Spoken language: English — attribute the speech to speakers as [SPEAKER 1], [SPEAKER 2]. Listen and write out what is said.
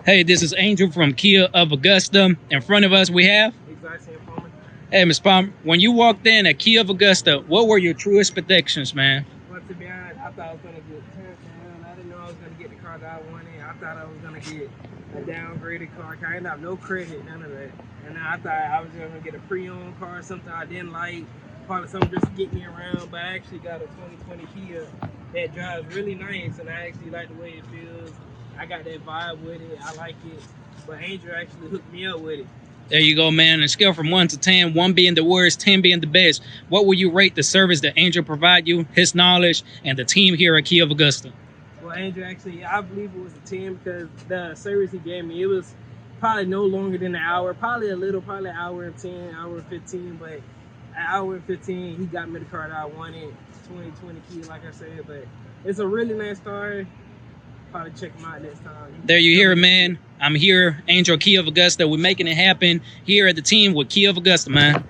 [SPEAKER 1] Hey, this is Angel from Kia of Augusta. In front of us, we have. Hey, Ms. Palmer, when you walked in at Kia of Augusta, what were your true expectations, man?
[SPEAKER 2] Well, to be honest, I thought I was going to get turned down. I didn't know I was going to get the car that I wanted. I thought I was going to get a downgraded car. I didn't have no credit, none of that. And I thought I was going to get a pre-owned car, something I didn't like, probably something just to get me around. But I actually got a 2020 Kia that drives really nice, and I actually like the way it feels. I got that vibe with it. I like it. But Angel actually hooked me up with it.
[SPEAKER 1] There you go, man. On a scale from 1 to 10, 1 being the worst, 10 being the best, what would you rate the service that Angel provide you, his knowledge, and the team here at Kia of Augusta?
[SPEAKER 2] Well, Angel, actually, I believe it was a 10 because the service he gave me, it was probably no longer than an hour, probably a little, probably an hour and 10, hour and 15, but an hour and 15, he got me the car that I wanted, 2020 Kia, like I said, but it's a really nice car. Probably check him out next time.
[SPEAKER 1] There you hear it, man. I'm here, Angel Kia of Augusta. We're making it happen here at the team with Kia of Augusta, man.